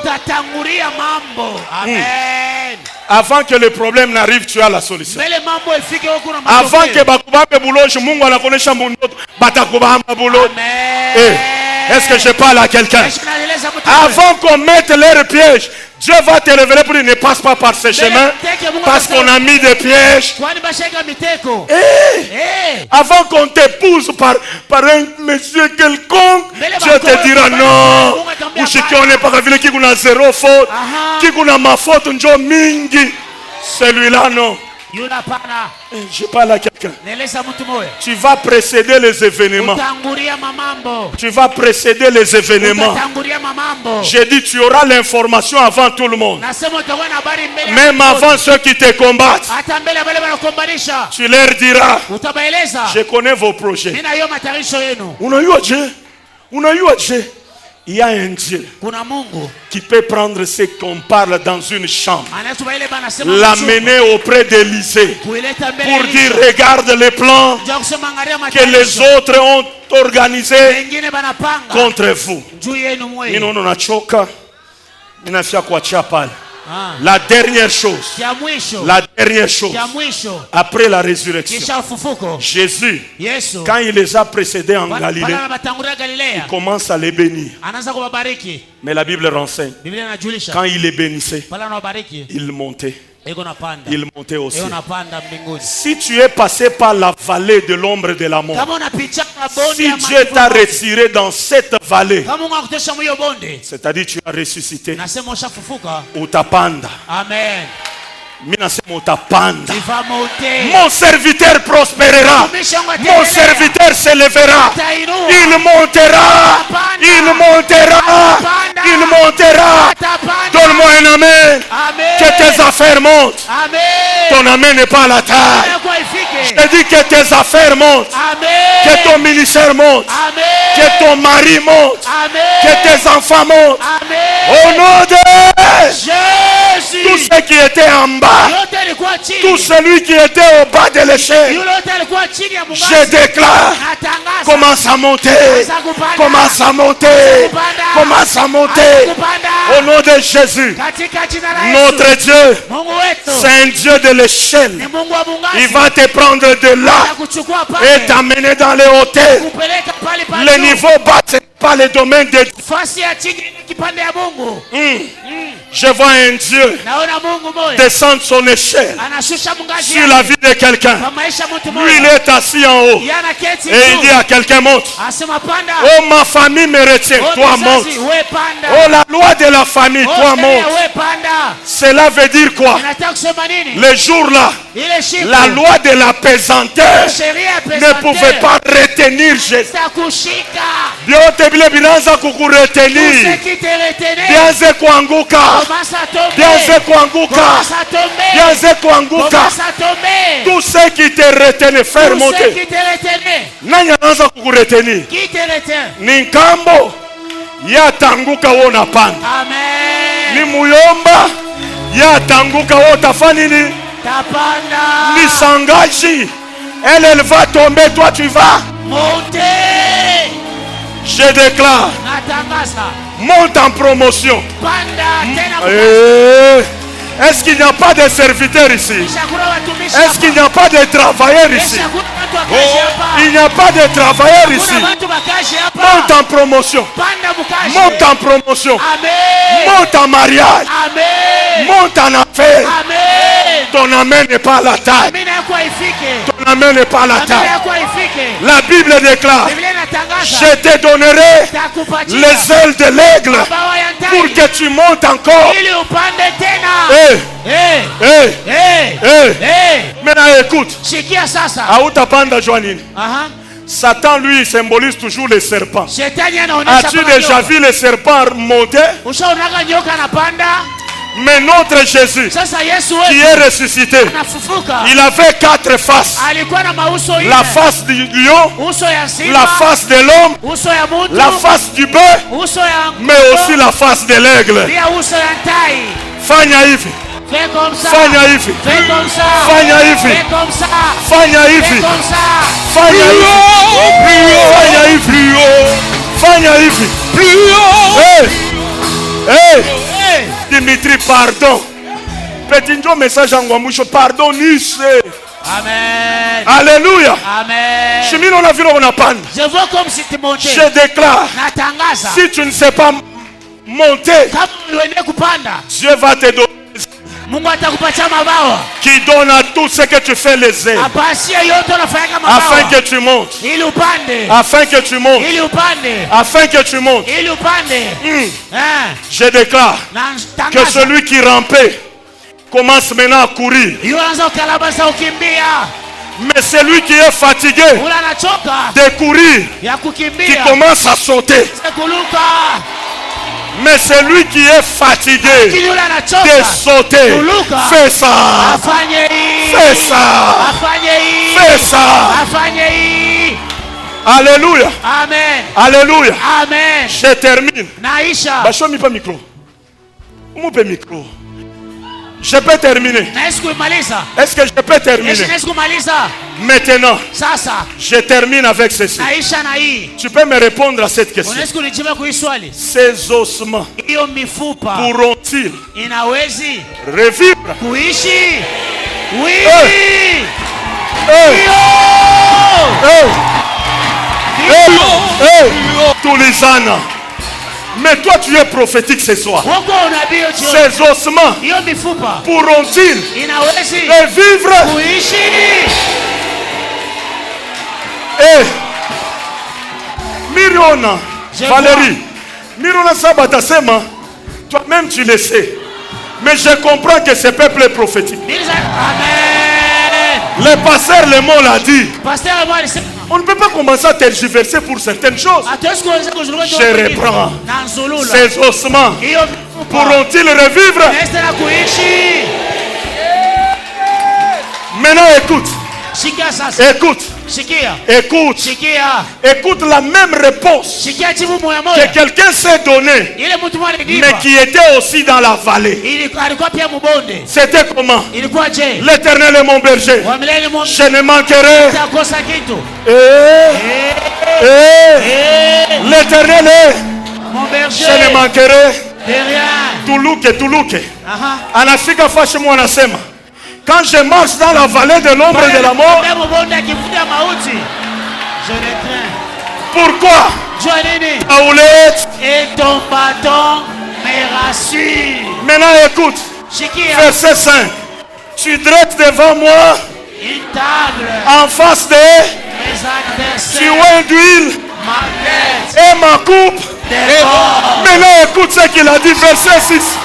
Avant que le problème n'arrive, tu as la solution. Avant que bakubambe buloji, Mungu anakonesha mundoto, batakubamba buloji. Est-ce que je parle à quelqu'un? Avant qu'on mette leur piège, Dieu va te révéler pour qu'il ne passe pas par ce chemin. Parce qu'on a mis des pièges. Avant qu'on t'épouse par un monsieur quelconque, Dieu te dira non. Ou si on n'est pas révélé qui a zéro faute, qui a ma faute, mingi. Celui-là non. Yuna pana. Je parle à quelqu'un. Neleza mtu moyo. Tu vas précéder les événements. Utangulia mamambo. Tu vas précéder les événements. Utangulia mamambo. J'ai dit, tu auras l'information avant tout le monde. Nasema utakuwa na habari mbele. Même avant ceux qui te combattent. Hata mbele wale wanakukombanisha. Tu leur diras, utabaeleza. Je connais vos projets. Nina yo matarisho yenu. Unajua Dieu. Unajua Dieu. Il y a un Dieu qui peut prendre ce qu'on parle dans une chambre, l'amener auprès d'Élysée pour dire regarde les plans que les autres ont organisés contre vous. La dernière chose, après la résurrection, Jésus, quand il les a précédés en Galilée, il commence à les bénir. Mais la Bible renseigne, quand il les bénissait, il montait. Il montait au ciel. Si tu es passé par la vallée de l'ombre de la mort, si Dieu t'a retiré dans cette vallée, c'est-à-dire tu as ressuscité, utapanda. Amen. Mon serviteur prospérera. Mon serviteur s'élèvera. Il montera. Il montera. Il montera. Donne-moi un amen. Que tes affaires montent. Ton amen n'est pas à la taille. Je dis que tes affaires montent. Que ton ministère monte. Que ton mari monte. Que tes enfants montent. Au nom de Jésus. Tous ceux qui étaient en bas, tout celui qui était au bas de l'échelle, je déclare, commence à monter, commence à monter, commence à monter, au nom de Jésus. Notre Dieu, c'est un Dieu de l'échelle. Il va te prendre de là et t'amener dans les hauteurs. Le niveau bas, ce n'est pas le domaine de Dieu. Je vois un Dieu descendre son échelle sur la vie de quelqu'un. Lui, il est assis en haut. Et il dit à quelqu'un, monte. Oh, ma famille me retient. Toi, monte. Oh, la loi de la famille, toi, monte. Cela veut dire quoi? Le jour-là, la loi de la pesanteur ne pouvait pas retenir Jésus. Tous ceux qui te retenaient, faire monter. Nanya anza kukureteni. Ni nkambo ya tanguka wona panda. Amen. Ni muyomba ya tanguka wota fanini. Tapanda. Ni sangaji. Elle va tomber, toi tu vas monter. Je déclare. Monte en promotion. Est-ce qu'il n'y a pas de serviteurs ici? Est-ce qu'il n'y a pas de travailleurs ici? Il n'y a pas de travailleurs ici. Monte en promotion. Monte en promotion. Monte en mariage. Monte en affaires. Ton amen n'est pas à la taille. Ton amen n'est pas à la taille. La Bible déclare, je te donnerai les ailes de l'aigle pour que tu montes encore. Maintenant écoute. Satan lui symbolise toujours les serpents. As-tu déjà vu les serpents monter? Mais notre Jésus qui est ressuscité, il avait 4 faces. La face du lion, la face de l'homme, la face du bœuf, mais aussi la face de l'aigle. Fanya hivi. Fanya hivi. Fanya hivi. Fanya hivi. Fanya hivi. Fanya hivi. Dimitri, pardon. Petit Njo message en Guamoucho, pardon, Nice. Amen. Alléluia. Amen. Je vois comme si tu montais. Je déclare, si tu ne sais pas monter, Dieu va te donner qui donne à tout ce que tu fais les ailes, afin que tu montes, afin que tu montes, afin que tu montes. Je déclare que celui qui rampait commence maintenant à courir. Yule anaanza kukalabasa ukimbia. Mais celui qui est fatigué Yule anachoka de courir, ya qui kukimbia. commence à sauter. Kuluka. Mais celui qui est fatigué Lakini yule de anachoka sauter, kuluka. fais ça, Afanye hii. fais ça, Afanye hii. fais ça. Afanye hii. Alléluia, Amen. alléluia. Amen. Je termine. Naisha. Bah, show me pas micro. Où me micro? Je peux terminer. Naweza kuimaliza. Est-ce que je peux terminer? Naweza kumaliza. Maintenant, Sasa je termine avec ceci. naisha na hii. Tu peux me répondre à cette question. Unaweza kunijibu kwa hii swali? Ces ossements Hiyo mifupa pourront-ils inawezi revivre? kuishi? Oui. Hey. Ndio. Hey. Ndio. Hey. Tulisana. Mais toi tu es prophétique ce soir. Wako unabii ujio. Ces ossements Hiyo mifupa pourront-ils inawezi revivre? kuishi? Eh, Miriona, Je Valérie, Miriona Sabatasema, toi-même tu le sais. Mais je comprends que ce peuple est prophétique. Amen. Le pasteur Lemon l'a dit. Pasteur Lemon alisema On ne peut pas commencer à tergiverser pour certaines choses. hatuwezi kuanza kuzungumza. Je reprends. Na nzulula. Ces ossements Hiyo mifupa pourront-ils revivre? inaweza kuishi? Maintenant écoute, Sikia sasa. écoute, Sikia. écoute, Sikia. écoute la même réponse Sikia jibu moja que moja. quelqu'un s'est donné, Ile mtu mmoja mais alijibu. qui était aussi dans la vallée. Alikuwa pia mbonde. C'était comment? Ilikuwa je? L'Éternel est mon berger. Wa milele Mungu Je ne manquerai. atakosa kitu. L'Éternel est. Mon berger. Je ne manquerai. De rien. Tuluke. Aha. Anafika fashi mwa anasema. Quand je marche dans la vallée de l'ombre de la mort. Mbele mbonde akivuta mauti. Je ne crains. Pourquoi? Jua nini? Aoulette. Et ton bâton me rassure. Maintenant écoute. Sikia. Verset 5. Tu dresses devant moi. Une table. En face de. Mes adversaires. Tu oins d'huile. Ma tête. Et ma coupe. Déborde. Maintenant écoute ce qu'il a dit. Verset 6.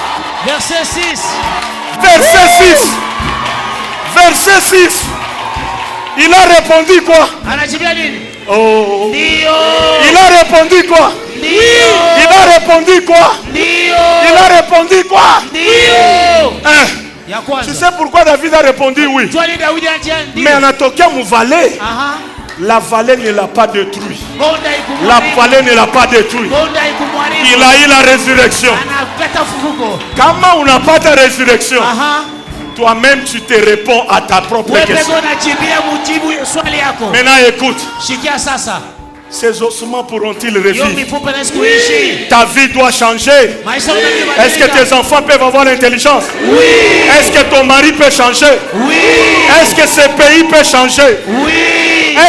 Verset 6. Verset 6. Verset 6. Il a répondu quoi? Anajibia nini? Oh. Ndio. Il a répondu quoi? Ndio. Il a répondu quoi? Ndio. Il a répondu quoi? Ndio. Hein? Ya Tu kwanza. sais pourquoi David a répondu oui? Jua nini Daudi anajia ndio? Mais anatokea muvallée. Aha. La vallée ne l'a pas détruit. Bonda La ikumwaribu. vallée ne l'a pas détruit. Bonda ikumwaribu. Il a eu la résurrection. Anapata fufuko. Comment on n'a pas ta résurrection? Aha. Toi-même tu te réponds à ta propre Wewe question. pekee unajibia mujibu swali yako. Maintenant écoute. Shikia sasa. Ces ossements pourront-ils Hiyo revivre? mifupa inaweza kuishi. Ta vie doit changer. Maisha unabadilika. Est-ce que tes enfants peuvent avoir l'intelligence? Oui. Est-ce que ton mari peut changer? Oui. Est-ce que ce pays peut changer? Oui.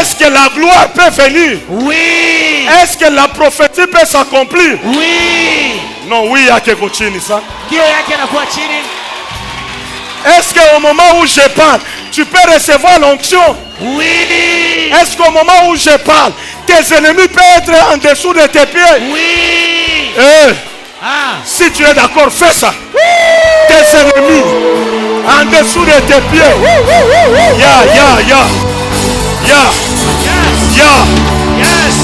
Est-ce que la gloire peut venir? Oui. Est-ce que la prophétie peut s'accomplir? Oui. Non, oui, il y a quelque chose ça. Ndio yake anakuwa chini. Est-ce qu'au moment où je parle, tu peux recevoir l'onction? Oui. Est-ce qu'au moment où je parle, tes ennemis peuvent être en dessous de tes pieds? Oui. Eh, Ah. si tu es d'accord, fais ça. Tes ennemis en dessous de tes pieds.